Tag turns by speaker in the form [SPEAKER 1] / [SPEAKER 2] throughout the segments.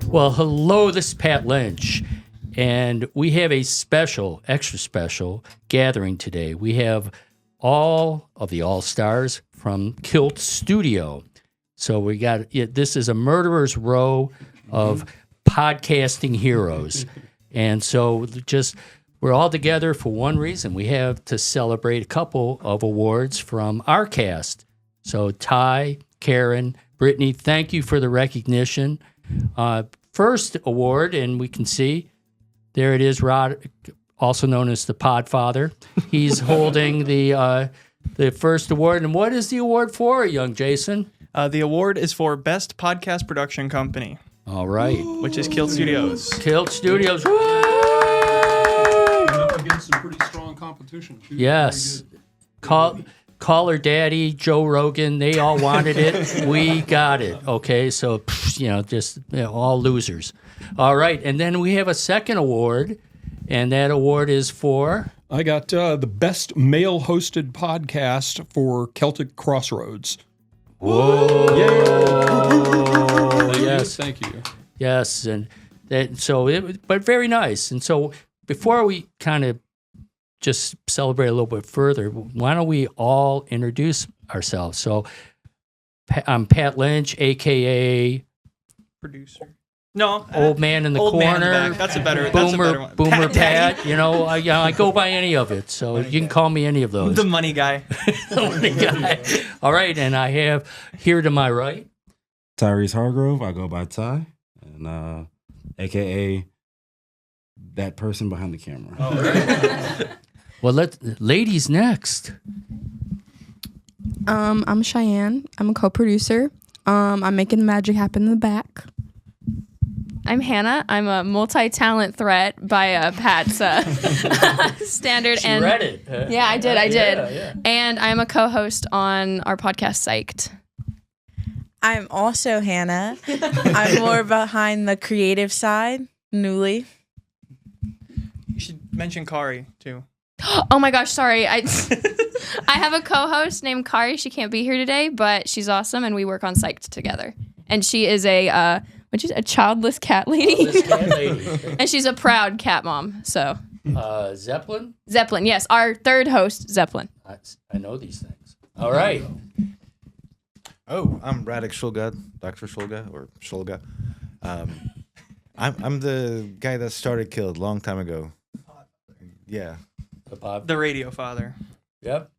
[SPEAKER 1] Well, hello, this is Pat Lynch, and we have a special, extra special gathering today. We have all of the All-Stars from KILT Studio. So we got, this is a murderer's row of podcasting heroes. And so we're all together for one reason. We have to celebrate a couple of awards from ARKCAST. So Ty, Karen, Brittany, thank you for the recognition. First award, and we can see, there it is, Rod, also known as the Podfather. He's holding the first award. And what is the award for, young Jayson?
[SPEAKER 2] The award is for Best Podcast Production Company.
[SPEAKER 1] All right.
[SPEAKER 2] Which is KILT Studios.
[SPEAKER 1] KILT Studios. Woo!
[SPEAKER 3] Up against some pretty strong competition, too.
[SPEAKER 1] Yes. Call her Daddy, Joe Rogan, they all wanted it. We got it. Okay, so, all losers. All right, and then we have a second award, and that award is for?
[SPEAKER 3] I got the best male-hosted podcast for Celtic Crossroads.
[SPEAKER 1] Whoa!
[SPEAKER 3] Yay!
[SPEAKER 1] Yes.
[SPEAKER 3] Thank you.
[SPEAKER 1] Yes, and but very nice. And so before we kind of just celebrate a little bit further, why don't we all introduce ourselves? So I'm Pat Lynch, a.k.a.
[SPEAKER 2] Producer. No.
[SPEAKER 1] Old man in the corner.
[SPEAKER 2] Man in the back. That's a better one.
[SPEAKER 1] Boomer Pat. I go by any of it. So money you can call me any of those.
[SPEAKER 2] The money guy.
[SPEAKER 1] The money guy. All right, and I have here to my right,
[SPEAKER 4] Tyrese Hargrove. I go by Ty, and a.k.a. that person behind the camera.
[SPEAKER 1] All right. Well, ladies next.
[SPEAKER 5] I'm Cheyenne. I'm a co-producer. I'm making the magic happen in the back.
[SPEAKER 6] I'm Hannah. I'm a multi-talent threat by Pat's standard.
[SPEAKER 1] She read it.
[SPEAKER 6] Yeah, I did.
[SPEAKER 1] Yeah.
[SPEAKER 6] And I'm a co-host on our podcast, Psyched.
[SPEAKER 7] I'm also Hannah. I'm more behind the creative side, newly.
[SPEAKER 2] You should mention Kari, too.
[SPEAKER 6] Oh my gosh, sorry. I have a co-host named Kari. She can't be here today, but she's awesome, and we work on Psyched together. And she is a childless cat lady. And she's a proud cat mom. So
[SPEAKER 1] Zeppelin?
[SPEAKER 6] Zeppelin, yes. Our third host, Zeppelin.
[SPEAKER 1] I know these things. All right.
[SPEAKER 8] Oh, I'm Radek Shulga, Dr. Shulga, or Shulga. I'm the guy that started KILT a long time ago. Yeah.
[SPEAKER 2] The radio father.
[SPEAKER 1] Yep.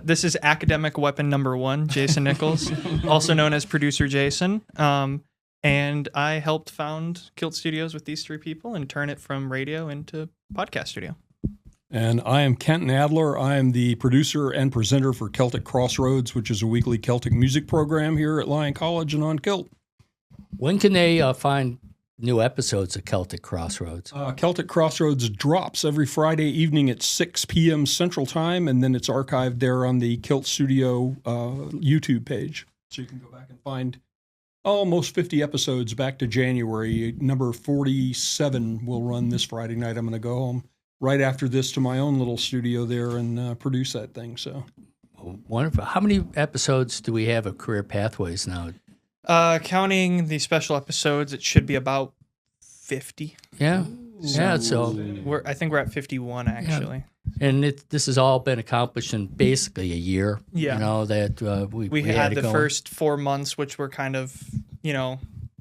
[SPEAKER 2] This is academic weapon number 1, Jayson Nichols, also known as producer Jayson. And I helped found KILT Studios with these 3 people and turn it from radio into podcast studio.
[SPEAKER 3] And I am Kenton Adler. I am the producer and presenter for Celtic Crossroads, which is a weekly Celtic music program here at Lyon College and on KILT.
[SPEAKER 1] When can they find new episodes of Celtic Crossroads?
[SPEAKER 3] Celtic Crossroads drops every Friday evening at 6 p.m. Central Time, and then it's archived there on the KILT Studio YouTube page. So you can go back and find almost 50 episodes back to January. Number 47 will run this Friday night. I'm going to go home right after this to my own little studio there and produce that thing. So,
[SPEAKER 1] wonderful. How many episodes do we have of Career Pathways now?
[SPEAKER 2] Counting the special episodes, it should be about 50.
[SPEAKER 1] Yeah. So
[SPEAKER 2] I think we're at 51 actually.
[SPEAKER 1] Yeah. And this has all been accomplished in basically a year.
[SPEAKER 2] Yeah.
[SPEAKER 1] That we
[SPEAKER 2] had the first 4 months, which were kind of,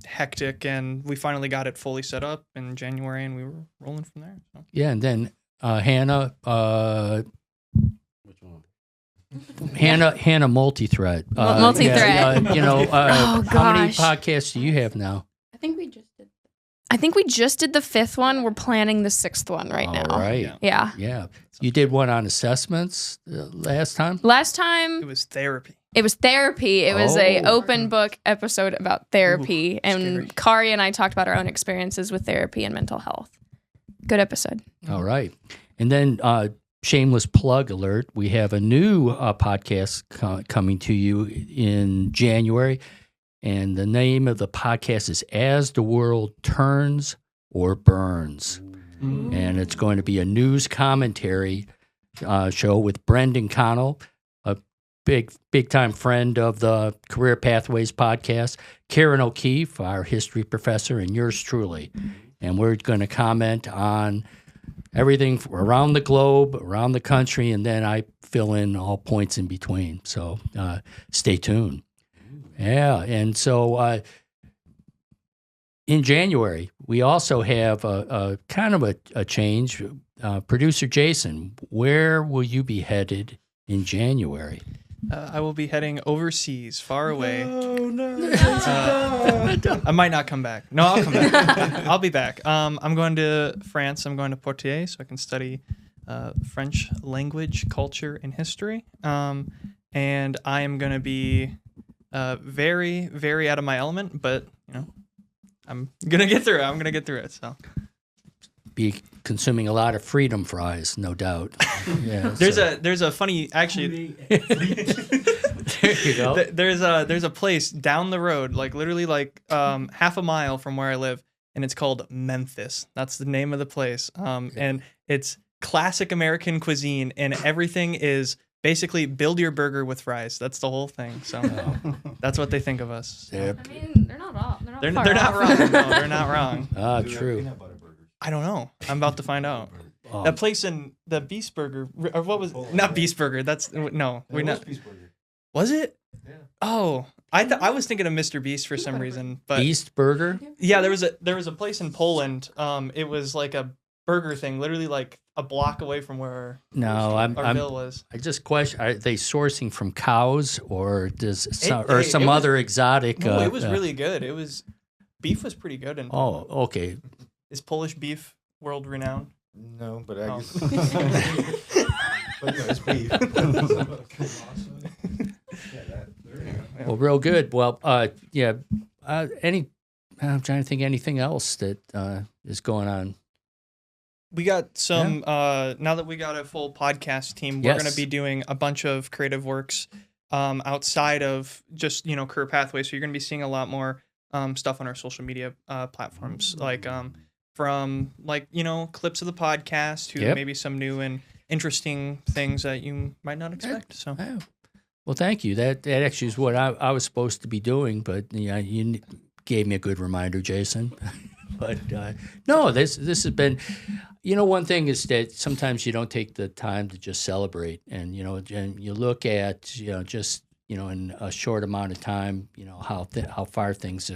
[SPEAKER 2] hectic, and we finally got it fully set up in January, and we were rolling from there. So.
[SPEAKER 1] Yeah, and then Hannah.
[SPEAKER 4] Which one?
[SPEAKER 1] Hannah multi-threat.
[SPEAKER 6] Multi-threat.
[SPEAKER 1] How many podcasts do you have now?
[SPEAKER 6] I think we just did the 5th one. We're planning the 6th one right now.
[SPEAKER 1] All right.
[SPEAKER 6] Yeah.
[SPEAKER 1] You did one on assessments last time?
[SPEAKER 6] Last time
[SPEAKER 2] it was therapy.
[SPEAKER 6] It was a open book episode about therapy.
[SPEAKER 2] Ooh,
[SPEAKER 6] and
[SPEAKER 2] scary.
[SPEAKER 6] Kari and I talked about our own experiences with therapy and mental health. Good episode.
[SPEAKER 1] All right. And then shameless plug alert. We have a new podcast coming to you in January. And the name of the podcast is As the World Turns or Burns. And it's going to be a news commentary show with Brendan Connell, a big time friend of the Career Pathways podcast, Karen O'Keefe, our history professor, and yours truly. And we're going to comment on everything around the globe, around the country, and then I fill in all points in between. So stay tuned. Yeah, and so in January, we also have a kind of a change. Producer Jayson, where will you be headed in January?
[SPEAKER 2] I will be heading overseas, far away.
[SPEAKER 8] Oh no!
[SPEAKER 2] I might not come back. No, I'll come back. I'll be back. I'm going to France. I'm going to Poitiers so I can study French language, culture, and history. And I am going to be very, very out of my element, but I'm gonna get through it. I'm gonna get through it. So
[SPEAKER 1] be consuming a lot of freedom fries, no doubt. Yeah,
[SPEAKER 2] there's a funny actually.
[SPEAKER 1] There you go.
[SPEAKER 2] There's a place down the road, like literally like half a mile from where I live, and it's called Memphis. That's the name of the place. And it's classic American cuisine, and everything is basically build your burger with fries. That's the whole thing. So that's what they think of us.
[SPEAKER 6] I mean, they're not wrong.
[SPEAKER 2] They're not wrong. No, they're not wrong.
[SPEAKER 1] True.
[SPEAKER 2] I don't know. I'm about to find out. That place in the Beast Burger, or what was not Beast Burger? That's no, we're not.
[SPEAKER 8] Beast Burger.
[SPEAKER 2] Was it?
[SPEAKER 8] Yeah.
[SPEAKER 2] Oh, I was thinking of Mr. Beast for some reason, but
[SPEAKER 1] Beast Burger.
[SPEAKER 2] yeah, there was a place in Poland. It was like a burger thing, literally like a block away from where our bill was.
[SPEAKER 1] I just question: are they sourcing from cows, or some other exotic?
[SPEAKER 2] No, it was really good. Beef was pretty good. And
[SPEAKER 1] okay.
[SPEAKER 2] Is Polish beef world renowned?
[SPEAKER 8] No, but I guess. But no, it's beef.
[SPEAKER 1] Well, real good. Well, yeah. I'm trying to think anything else that is going on.
[SPEAKER 2] We got some. Now that we got a full podcast team, we're going to be doing a bunch of creative works outside of just career pathways. So you're going to be seeing a lot more stuff on our social media platforms, like from clips of the podcast to maybe some new and interesting things that you might not expect. So,
[SPEAKER 1] well, thank you. That actually is what I was supposed to be doing, but you gave me a good reminder, Jayson. But no, this has been. One thing is that sometimes you don't take the time to just celebrate, and you look at just in a short amount of time, how far things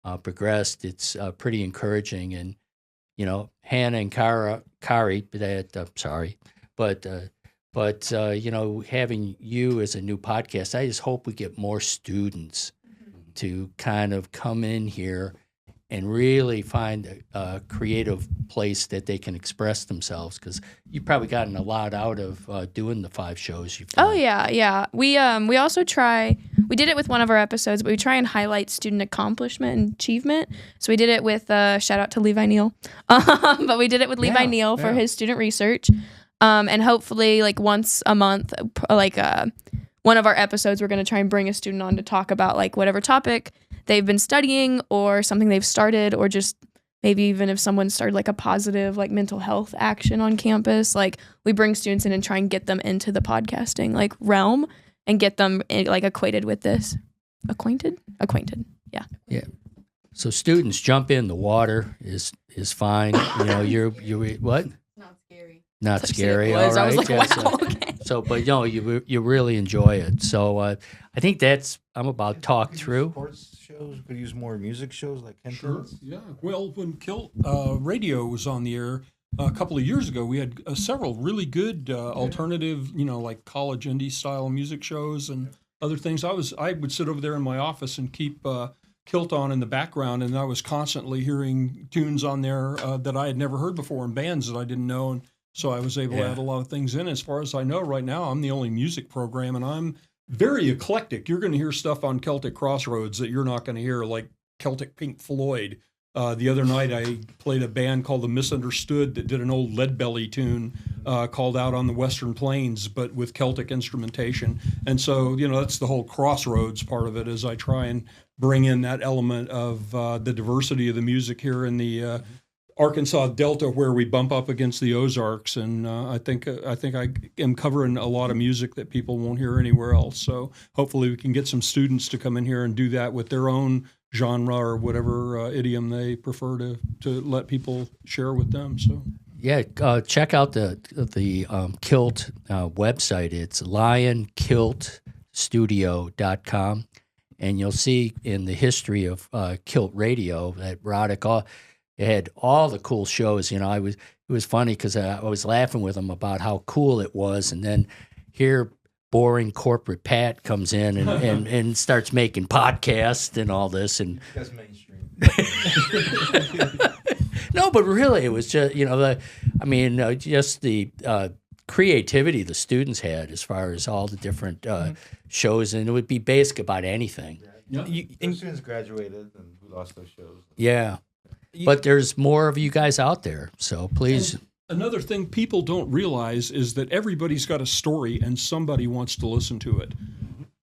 [SPEAKER 1] have progressed. It's pretty encouraging, and Hannah and Kari, but having you as a new podcast, I just hope we get more students to kind of come in here and really find a creative place that they can express themselves, because you've probably gotten a lot out of doing the 5 shows you've done.
[SPEAKER 6] Oh yeah. We also we did it with one of our episodes, but we try and highlight student accomplishment and achievement. So we did it with shout out to Levi Neal, but we did it with Levi Neal for his student research, and hopefully like once a month, one of our episodes, we're going to try and bring a student on to talk about like whatever topic they've been studying or something they've started, or just maybe even if someone started like a positive like mental health action on campus, like we bring students in and try and get them into the podcasting like realm and get them like acquainted with this. Acquainted. Yeah.
[SPEAKER 1] So students jump in. The water is fine. You're what?
[SPEAKER 5] Not scary.
[SPEAKER 1] Not scary. All right.
[SPEAKER 6] I was like,
[SPEAKER 1] yeah,
[SPEAKER 6] wow. Okay.
[SPEAKER 1] So, but you really enjoy it. So I think I'm about talk through.
[SPEAKER 8] Sports shows could use more music shows like
[SPEAKER 3] Sure.
[SPEAKER 8] Kent.
[SPEAKER 3] Yeah. Well, when KILT Radio was on the air a couple of years ago, we had several really good alternative, like college indie style music shows and other things. I would sit over there in my office and keep KILT on in the background, and I was constantly hearing tunes on there that I had never heard before, and bands that I didn't know, and so I was able to add a lot of things in. As far as I know, right now, I'm the only music program, and I'm very eclectic. You're going to hear stuff on Celtic Crossroads that you're not going to hear, like Celtic Pink Floyd. The other night, I played a band called The Misunderstood that did an old Leadbelly tune called Out on the Western Plains, but with Celtic instrumentation. And so, that's the whole Crossroads part of it, as I try and bring in that element of the diversity of the music here in the Arkansas Delta where we bump up against the Ozarks, and I think I am covering a lot of music that people won't hear anywhere else. So hopefully we can get some students to come in here and do that with their own genre or whatever idiom they prefer to let people share with them. So
[SPEAKER 1] Yeah, check out the KILT website. It's LionKILTstudio.com, and you'll see in the history of KILT Radio that Roddick it had all the cool shows. You know, it was funny because I was laughing with him about how cool it was, and then here boring corporate Pat comes in and starts making podcasts and all this, and
[SPEAKER 8] That's mainstream.
[SPEAKER 1] no, but really, it was just just the creativity the students had as far as all the different shows, and it would be basic about anything.
[SPEAKER 8] Those students graduated and we lost those shows.
[SPEAKER 1] Yeah, but there's more of you guys out there, so please.
[SPEAKER 3] Another thing people don't realize is that everybody's got a story and somebody wants to listen to it.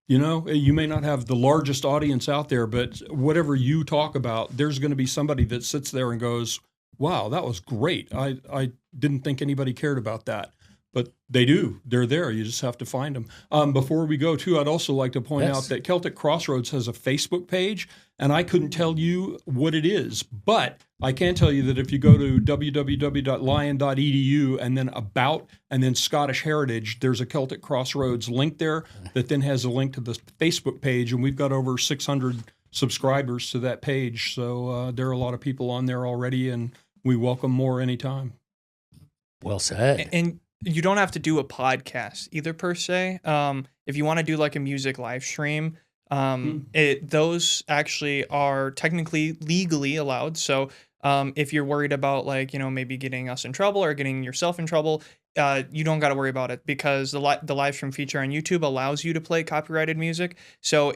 [SPEAKER 3] You know, you may not have the largest audience out there, but whatever you talk about, there's going to be somebody that sits there and goes, wow, that was great. I didn't think anybody cared about that. But they do. They're there. You just have to find them. Before we go, too, I'd also like to point out that Celtic Crossroads has a Facebook page, and I couldn't tell you what it is. But I can tell you that if you go to www.lyon.edu and then About and then Scottish Heritage, there's a Celtic Crossroads link there that then has a link to the Facebook page, and we've got over 600 subscribers to that page. So there are a lot of people on there already, and we welcome more anytime.
[SPEAKER 1] Well said.
[SPEAKER 2] And you don't have to do a podcast either per se. If you want to do like a music live stream, those actually are technically legally allowed. So if you're worried about maybe getting us in trouble or getting yourself in trouble, you don't got to worry about it because the live stream feature on YouTube allows you to play copyrighted music. So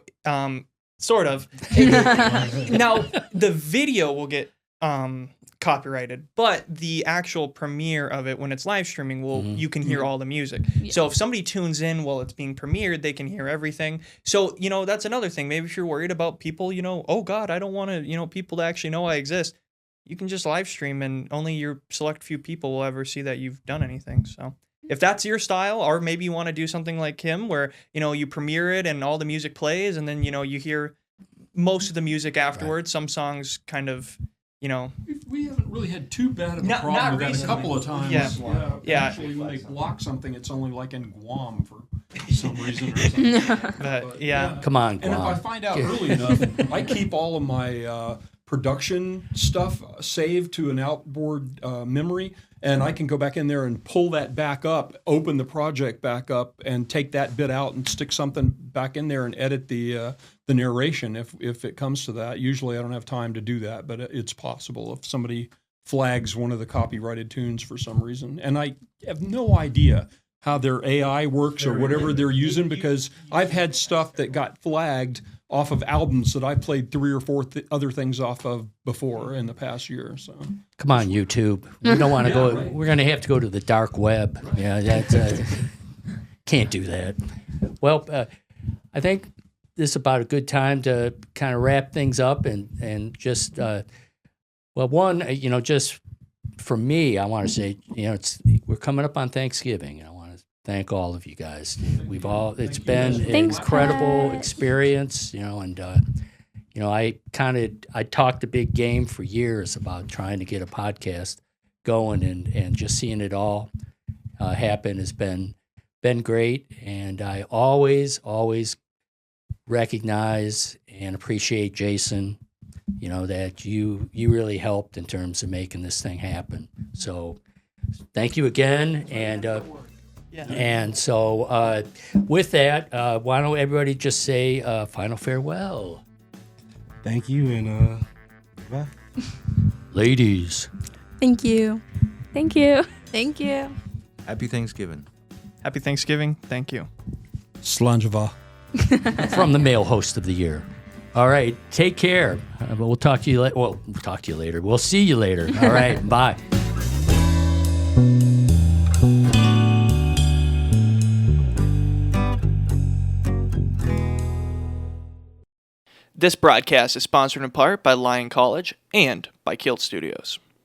[SPEAKER 2] sort of. Now the video will get copyrighted, but the actual premiere of it when it's live streaming you can hear all the music. Yeah. So if somebody tunes in while it's being premiered, they can hear everything. So that's another thing. Maybe if you're worried about people, oh God, I don't want to people to actually know I exist, you can just live stream and only your select few people will ever see that you've done anything. So if that's your style, or maybe you want to do something like him where you premiere it and all the music plays and then you hear most of the music afterwards. Right. Some songs kind of
[SPEAKER 3] we haven't really had too bad of a problem with that a couple of times. Yeah. Actually, when they block something, it's only like in Guam for some reason or something.
[SPEAKER 2] But yeah.
[SPEAKER 1] Come on, Guam.
[SPEAKER 3] And if I find out early enough, I keep all of my production stuff saved to an outboard memory, and I can go back in there and pull that back up, open the project back up, and take that bit out and stick something back in there and edit the narration if it comes to that. Usually I don't have time to do that, but it's possible if somebody flags one of the copyrighted tunes for some reason. And I have no idea how their AI works or whatever they're using, because I've had stuff that got flagged off of albums that I played 3 or 4 other things off of before in the past year. So
[SPEAKER 1] come on, YouTube. We don't want to go. Right. We're going to have to go to the dark web. Yeah, that's can't do that. Well, I think this is about a good time to kind of wrap things up and just just for me, I want to say we're coming up on Thanksgiving. I want to thank all of you guys. It's been an incredible experience, and I talked a big game for years about trying to get a podcast going, and just seeing it all happen has been great. And I always recognize and appreciate Jayson, that you really helped in terms of making this thing happen. So thank you again. And so with that, why don't everybody just say final farewell?
[SPEAKER 4] Thank you, and bye.
[SPEAKER 1] Ladies.
[SPEAKER 5] Thank you.
[SPEAKER 6] Thank you.
[SPEAKER 5] Thank you.
[SPEAKER 8] Happy Thanksgiving.
[SPEAKER 2] Happy Thanksgiving. Thank you.
[SPEAKER 3] Slanjava.
[SPEAKER 1] From the male host of the year. All right. Take care. We'll talk to you later. Well, we'll talk to you later. We'll see you later. All right. Bye.
[SPEAKER 2] This broadcast is sponsored in part by Lyon College and by KILT Studios.